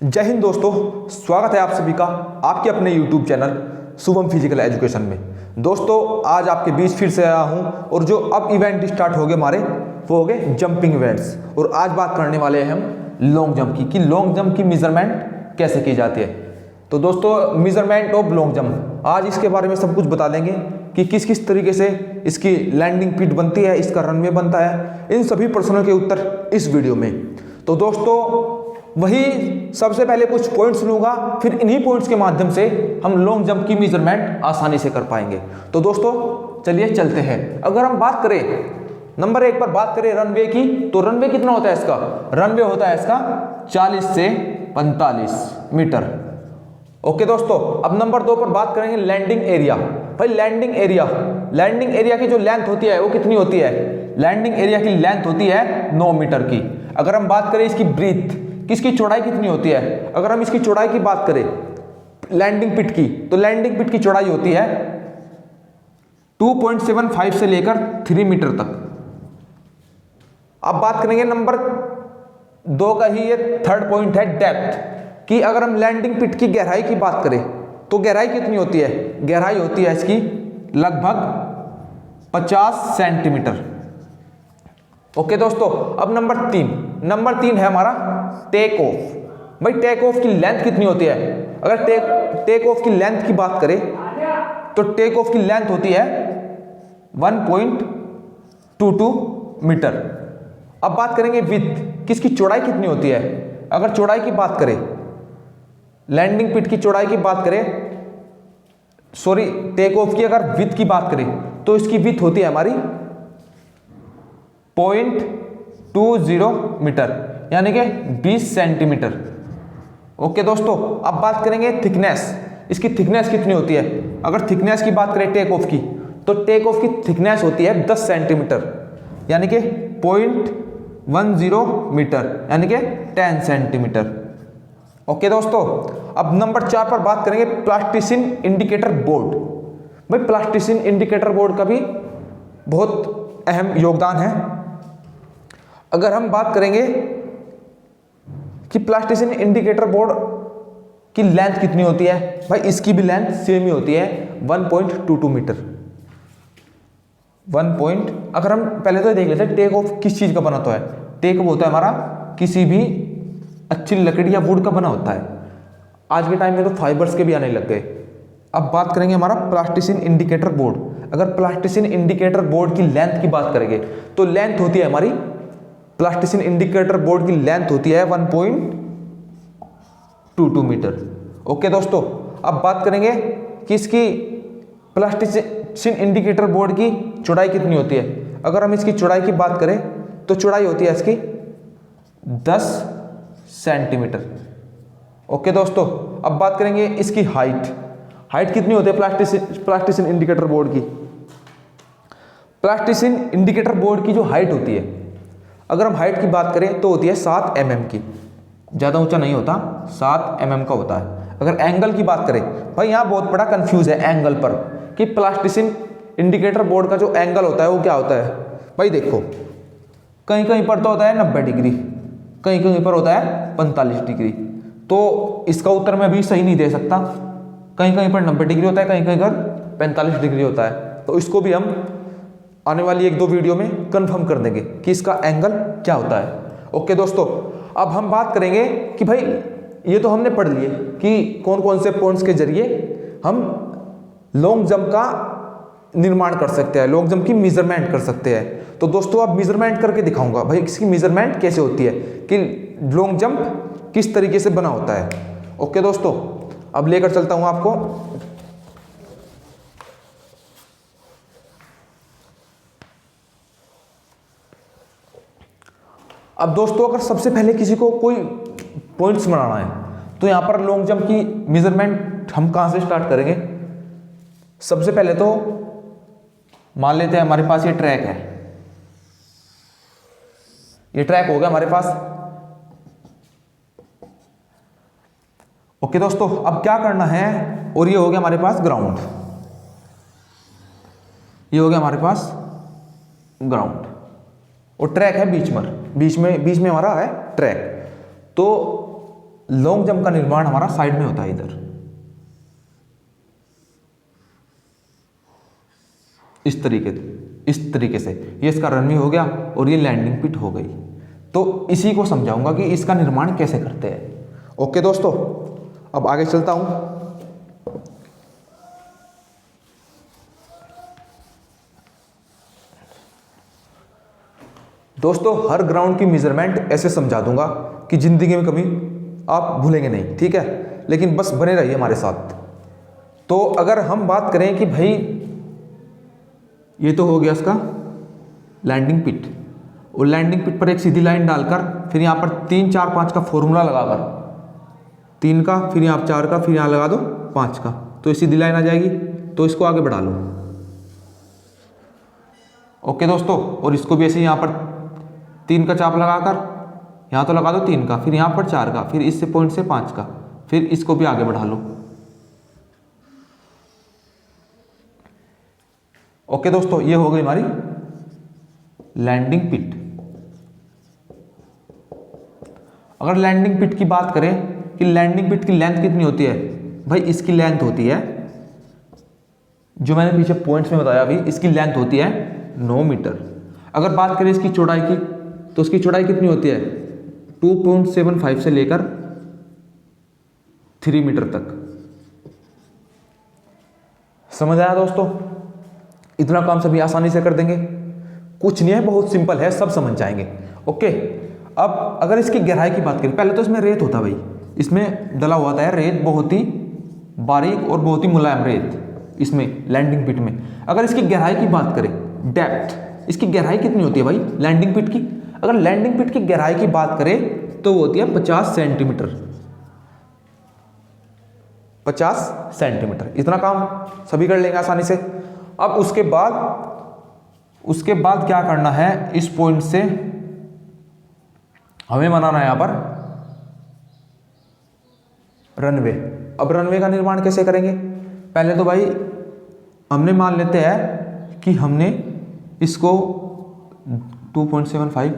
जय हिंद दोस्तों, स्वागत है आप सभी का आपके अपने YouTube channel Shubham physical education में। दोस्तों आज आपके बीच फिर से आया हूं और जो अब इवेंट स्टार्ट हो गए हमारे वो हो गए जंपिंग इवेंट्स। और आज बात करने वाले हैं हम लॉन्ग जंप की कि लॉन्ग जंप की मेजरमेंट कैसे की जाती है। तो दोस्तों मेजरमेंट ऑफ लॉन्ग जंप, आज इसके बारे में सब कुछ बता देंगे कि किस किस तरीके से इसकी लैंडिंग पिट बनती है, इसका रनवे बनता है, इन सभी प्रश्नों के उत्तर इस वीडियो में। तो दोस्तों वही सबसे पहले कुछ पॉइंट्स लूंगा, फिर इन्हीं पॉइंट्स के माध्यम से हम लॉन्ग जंप की मेजरमेंट आसानी से कर पाएंगे। तो दोस्तों चलिए चलते हैं। अगर हम बात करें नंबर 1 पर बात करें रनवे की, तो रनवे कितना होता है इसका? रनवे होता है इसका 40 से 45 मीटर। ओके दोस्तों, अब नंबर 2 पर बात करेंगे लैंडिंग एरिया। भाई लैंडिंग एरिया की जो लेंथ होती है वो कितनी होती है? लैंडिंग एरिया की लेंथ होती है 9 मीटर की। अगर हम बात करें इसकी ब्रीथ, किसकी चौड़ाई कितनी होती है? अगर हम इसकी चौड़ाई की बात करें लैंडिंग पिट की, तो लैंडिंग पिट की चौड़ाई होती है 2.75 से लेकर 3 मीटर तक। अब बात करेंगे नंबर 2 का ही ये थर्ड पॉइंट है डेप्थ कि अगर हम लैंडिंग पिट की गहराई की बात करें तो गहराई कितनी होती है? गहराई होती है इसकी लगभग 50 सेंटीमीटर। ओके दोस्तों, अब नंबर 3 है हमारा टेक ऑफ। भाई टेक ऑफ की लेंथ कितनी होती है? अगर टेक ऑफ की लेंथ की बात करें तो टेक ऑफ की लेंथ होती है 1.22 मीटर। अब बात करेंगे विड्थ, किसकी चौड़ाई कितनी होती है? अगर चौड़ाई की बात करें, लैंडिंग पिट की चौड़ाई की बात करें, सॉरी टेक ऑफ की अगर विड्थ की बात करें तो इसकी विड्थ होती है हमारी 0.20 मीटर, यानी कि 20 सेंटीमीटर। ओके दोस्तों, अब बात करेंगे थिकनेस। इसकी थिकनेस कितनी होती है? अगर थिकनेस की बात करें टेक ऑफ की, तो टेक ऑफ की थिकनेस होती है 10 सेंटीमीटर, यानी कि 0.10 मीटर, यानी कि 10 सेंटीमीटर। ओके दोस्तों, अब नंबर 4 पर बात करेंगे प्लास्टिसिन इंडिकेटर बोर्ड। भाई प्लास्टिसिन इंडिकेटर बोर्ड का भी बहुत अहम योगदान है। अगर हम बात करेंगे कि प्लास्टिसिन इंडिकेटर बोर्ड की लेंथ कितनी होती है, भाई इसकी भी लेंथ सेम ही होती है 1.22 मीटर। अगर हम पहले तो देख लेते हैं टेक ऑफ किस चीज का बना होता है। टेक ऑफ होता है हमारा किसी भी अच्छी लकड़ी या वुड का बना होता है। आज के टाइम में तो फाइबर्स के भी आने लग गए। अब बात करेंगे हमारा प्लास्टिसिन इंडिकेटर बोर्ड। अगर प्लास्टिसिन इंडिकेटर बोर्ड की लेंथ की बात करेंगे तो लेंथ होती है हमारी, प्लास्टिसिन इंडिकेटर बोर्ड की लेंथ होती है 1.22 मीटर। ओके दोस्तों, अब बात करेंगे कि इसकी प्लास्टिसिन इंडिकेटर बोर्ड की चौड़ाई कितनी होती है। अगर हम इसकी चौड़ाई की बात करें तो चौड़ाई होती है इसकी 10 सेंटीमीटर। ओके दोस्तों, अब बात करेंगे इसकी हाइट कितनी होती है प्लास्टिसिन इंडिकेटर बोर्ड की। प्लास्टिसिन इंडिकेटर बोर्ड की जो हाइट होती है, अगर हम हाइट की बात करें तो होती है 7 mm की। ज़्यादा ऊंचा नहीं होता, 7 mm का होता है। अगर एंगल की बात करें, भाई यहाँ बहुत बड़ा कंफ्यूज है एंगल पर कि प्लास्टिसिन इंडिकेटर बोर्ड का जो एंगल होता है वो क्या होता है। भाई देखो कहीं कहीं पर तो होता है 90 डिग्री, कहीं कहीं पर होता है 45 डिग्री। तो इसका उत्तर मैं भी सही नहीं दे सकता। कहीं कहीं पर 90 डिग्री होता है, कहीं कहीं पर 45 डिग्री होता है। तो इसको भी हम आने वाली 1-2 वीडियो में कंफर्म कर देंगे कि इसका एंगल क्या होता है। ओके दोस्तों, अब हम बात करेंगे कि भाई ये तो हमने पढ़ लिए कि कौन कौन से पॉइंट्स के जरिए हम लॉन्ग जंप का निर्माण कर सकते हैं, लॉन्ग जंप की मेजरमेंट कर सकते हैं। तो दोस्तों अब मेजरमेंट करके दिखाऊंगा भाई इसकी मेजरमेंट कैसे होती है कि लॉन्ग जंप किस तरीके से बना होता है। ओके दोस्तों, अब लेकर चलता हूं आपको। अब दोस्तों अगर सबसे पहले किसी को कोई पॉइंट्स बनाना है तो यहां पर लॉन्ग जंप की मेजरमेंट हम कहां से स्टार्ट करेंगे? सबसे पहले तो मान लेते हैं हमारे पास ये ट्रैक है, ये ट्रैक हो गया हमारे पास। ओके दोस्तों, अब क्या करना है, और ये हो गया हमारे पास ग्राउंड, ये हो गया हमारे पास ग्राउंड और ट्रैक है बीच में हमारा है ट्रैक। तो लॉन्ग जंप का निर्माण हमारा साइड में होता है इधर, इस तरीके से ये इसका रनवे हो गया और ये लैंडिंग पिट हो गई। तो इसी को समझाऊंगा कि इसका निर्माण कैसे करते हैं। ओके दोस्तों, अब आगे चलता हूं। दोस्तों हर ग्राउंड की मेजरमेंट ऐसे समझा दूंगा कि जिंदगी में कभी आप भूलेंगे नहीं, ठीक है, लेकिन बस बने रहिए हमारे साथ। तो अगर हम बात करें कि भाई ये तो हो गया इसका लैंडिंग पिट, और लैंडिंग पिट पर एक सीधी लाइन डालकर फिर यहाँ पर 3 4 5 का फॉर्मूला लगाकर, 3 का फिर यहाँ 4 का फिर यहाँ लगा दो 5 का, तो ये सीधी लाइन आ जाएगी। तो इसको आगे बढ़ा लो। ओके दोस्तों, और इसको भी ऐसे यहाँ पर 3 का चाप लगाकर यहाँ तो लगा दो 3 का, फिर यहाँ पर 4 का, फिर इससे पॉइंट से 5 का, फिर इसको भी आगे बढ़ा लो। ओके दोस्तों, ये हो गई हमारी लैंडिंग पिट। अगर लैंडिंग पिट की बात करें कि लैंडिंग पिट की लेंथ कितनी होती है, भाई इसकी लेंथ होती है, जो मैंने पीछे पॉइंट्स में बताया अभी, इसकी लेंथ होती है 9 मीटर। अगर बात करें इसकी चौड़ाई की, तो इसकी चौड़ाई कितनी होती है 2.75 से लेकर 3 मीटर तक। समझ आया दोस्तों? इतना काम सभी आसानी से कर देंगे, कुछ नहीं है, बहुत सिंपल है, सब समझ जाएंगे। ओके, अब अगर इसकी गहराई की बात करें, पहले तो इसमें रेत होता भाई, इसमें डला हुआ था रेत, बहुत ही बारीक और बहुत ही मुलायम रेत इसमें लैंडिंग पिट में। अगर इसकी गहराई की बात करें, डेप्थ, इसकी गहराई कितनी होती है भाई लैंडिंग पिट की? अगर लैंडिंग पिट की गहराई की बात करें तो वो होती है 50 सेंटीमीटर। 50 सेंटीमीटर, इतना काम सभी कर लेंगे आसानी से। अब उसके बाद क्या करना है, इस पॉइंट से हमें बनाना है यहां पर रनवे। अब रनवे का निर्माण कैसे करेंगे? पहले तो भाई हमने मान लेते हैं कि हमने इसको 2.75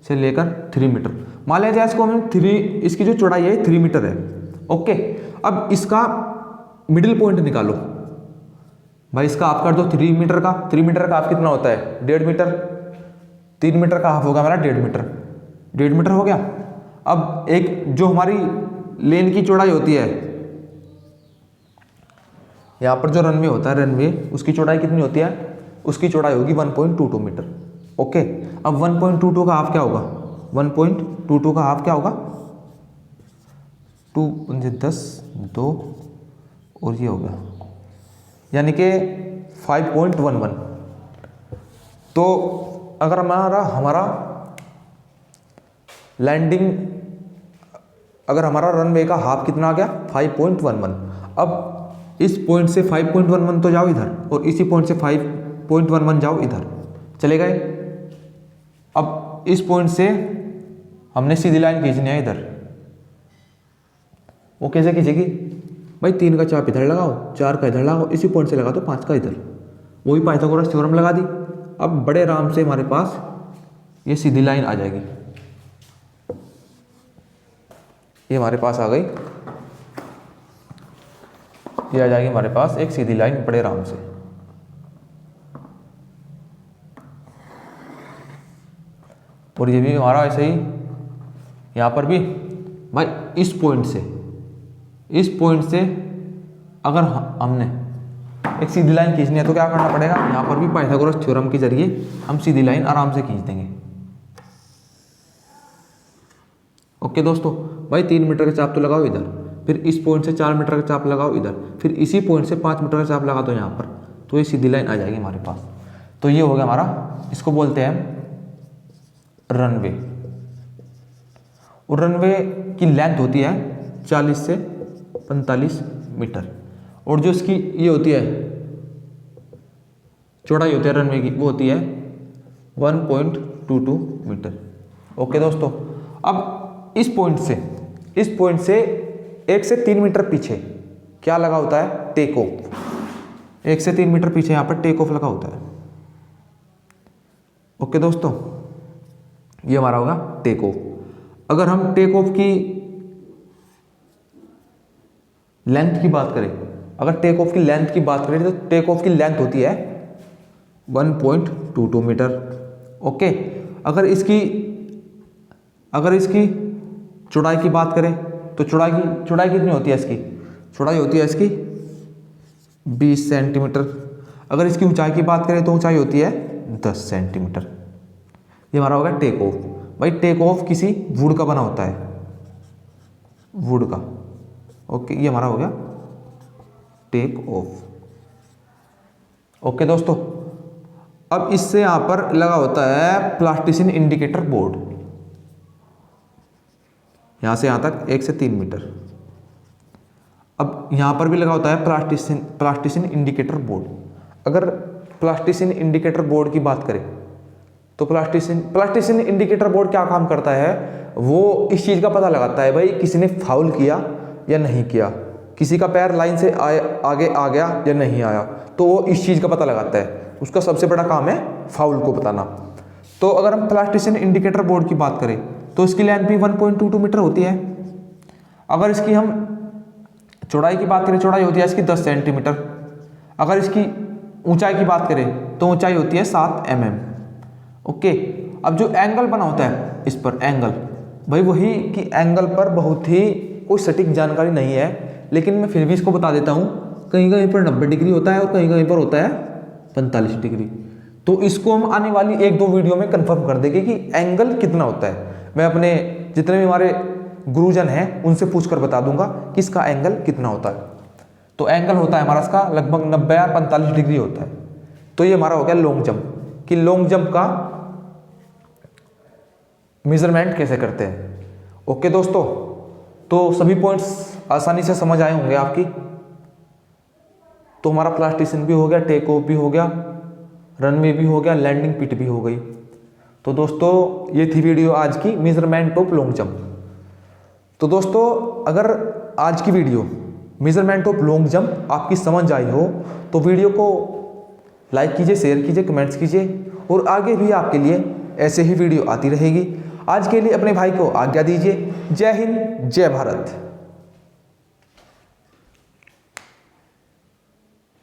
से लेकर 3 मीटर मान लेते हैं, इसको हम 3, इसकी जो चौड़ाई है 3 मीटर है। ओके, अब इसका मिडिल पॉइंट निकालो भाई, इसका हाफ कर दो 3 मीटर का। 3 मीटर का हाफ कितना होता है 1.5 मीटर। 3 मीटर का हाफ होगा हमारा 1.5 मीटर, 1.5 मीटर हो गया। अब एक जो हमारी लेन की चौड़ाई होती है, यहाँ पर जो रनवे होता है, रनवे उसकी चौड़ाई कितनी होती है, उसकी चौड़ाई होगी 1.22 मीटर। ओके, अब 1.22 का हाफ क्या होगा, 1.22 का हाफ क्या होगा 2 10 2 और ये होगा यानी कि 5.11। तो अगर हमारा लैंडिंग, अगर हमारा रनवे का हाफ कितना आ गया 5.11। अब इस पॉइंट से 5.11 तो जाओ इधर, और इसी पॉइंट से 5.11 जाओ इधर, चले गए। अब इस पॉइंट से हमने सीधी लाइन खींचनी है इधर, वो कैसे खींचेगी भाई, 3 का चाप इधर लगाओ, 4 का इधर लगाओ, इसी पॉइंट से लगा दो 5 का इधर, वही पाइथागोरस थ्योरम लगा दी। अब बड़े आराम से हमारे पास ये सीधी लाइन आ जाएगी, ये हमारे पास आ गई, ये आ जाएगी हमारे पास एक सीधी लाइन बड़े आराम से। और ये भी हमारा ऐसे ही, यहाँ पर भी भाई इस पॉइंट से अगर हमने एक सीधी लाइन खींचनी है तो क्या करना पड़ेगा, यहाँ पर भी पाइथागोरस थ्योरम के जरिए हम सीधी लाइन आराम से खींच देंगे। ओके दोस्तों, भाई 3 मीटर का चाप तो लगाओ इधर, फिर इस पॉइंट से 4 मीटर का चाप लगाओ इधर, फिर इसी पॉइंट से 5 मीटर का चाप लगा दो यहाँ पर, तो ये सीधी लाइन आ जाएगी हमारे पास। तो ये हो गया हमारा, इसको बोलते हैं रनवे। और रनवे की लेंथ होती है 40 से 45 मीटर, और जो इसकी ये होती है चौड़ाई होती है रनवे की, वो होती है 1.22 मीटर। ओके दोस्तों, अब इस पॉइंट से 1 से 3 मीटर पीछे क्या लगा होता है, टेक ऑफ। 1 से 3 मीटर पीछे यहाँ पर टेक ऑफ लगा होता है। ओके दोस्तों, ये हमारा होगा टेक ऑफ। अगर हम टेक ऑफ की लेंथ की बात करें, अगर टेक ऑफ की लेंथ की बात करें तो टेक ऑफ की लेंथ होती है 1.22 मीटर। ओके, अगर इसकी चौड़ाई की बात करें तो चौड़ाई कितनी होती है इसकी? चौड़ाई होती है इसकी 20 सेंटीमीटर। अगर इसकी ऊंचाई की बात करें तो ऊंचाई होती है 10 सेंटीमीटर। ये हमारा होगा टेक ऑफ। भाई टेक ऑफ किसी वुड का बना होता है, वुड का। ओके, ये हमारा हो गया टेक ऑफ। ओके दोस्तों, अब इससे यहां पर लगा होता है प्लास्टिसिन इंडिकेटर बोर्ड, यहां से यहां तक 1 से 3 मीटर। अब यहां पर भी लगा होता है प्लास्टिसिन इंडिकेटर बोर्ड। अगर प्लास्टिसिन इंडिकेटर बोर्ड की बात करें तो प्लास्टिसिन इंडिकेटर बोर्ड क्या काम करता है? वो इस चीज का पता लगाता है भाई किसी ने फाउल किया या नहीं किया, किसी का पैर लाइन से आगे आ गया या नहीं आया, तो वो इस चीज का पता लगाता है। उसका सबसे बड़ा काम है फाउल को बताना। तो अगर हम प्लास्टिसिन इंडिकेटर बोर्ड की बात करें तो इसकी लेंथ भी 1.22 मीटर होती है। अगर इसकी हम चौड़ाई की बात करें, चौड़ाई होती है इसकी 10 सेंटीमीटर। अगर इसकी ऊंचाई की बात करें तो ऊंचाई होती है 7 mm। ओके, अब जो एंगल बना होता है इस पर एंगल, भाई वही कि एंगल पर बहुत ही कोई सटीक जानकारी नहीं है, लेकिन मैं फिर भी इसको बता देता हूँ। कहीं कहीं पर 90 डिग्री होता है और कहीं कहीं पर होता है 45 डिग्री। तो इसको हम आने वाली 1-2 वीडियो में कंफर्म कर देंगे कि एंगल कितना होता है। मैं अपने जितने भी हमारे गुरुजन हैं उनसे पूछकर बता दूंगा कि इसका एंगल कितना होता है। तो एंगल होता है हमारा इसका लगभग 90 या 45 डिग्री होता है। तो ये हमारा हो गया लॉन्ग जंप, कि लॉन्ग जंप का मेजरमेंट कैसे करते हैं। ओके दोस्तों, तो सभी पॉइंट्स आसानी से समझ आए होंगे आपकी। तो हमारा प्लास्टिसिन भी हो गया, टेक ऑफ भी हो गया, रनवे भी हो गया, लैंडिंग पिट भी हो गई। तो दोस्तों ये थी वीडियो आज की मेजरमेंट ऑफ लॉन्ग जंप। तो दोस्तों अगर आज की video measurement of long jump आपकी समझ आई हो तो वीडियो को लाइक कीजिए, शेयर कीजिए, कमेंट्स कीजिए, और आगे भी आपके लिए ऐसे ही वीडियो आती रहेगी। आज के लिए अपने भाई को आज्ञा दीजिए। जय हिंद, जय भारत।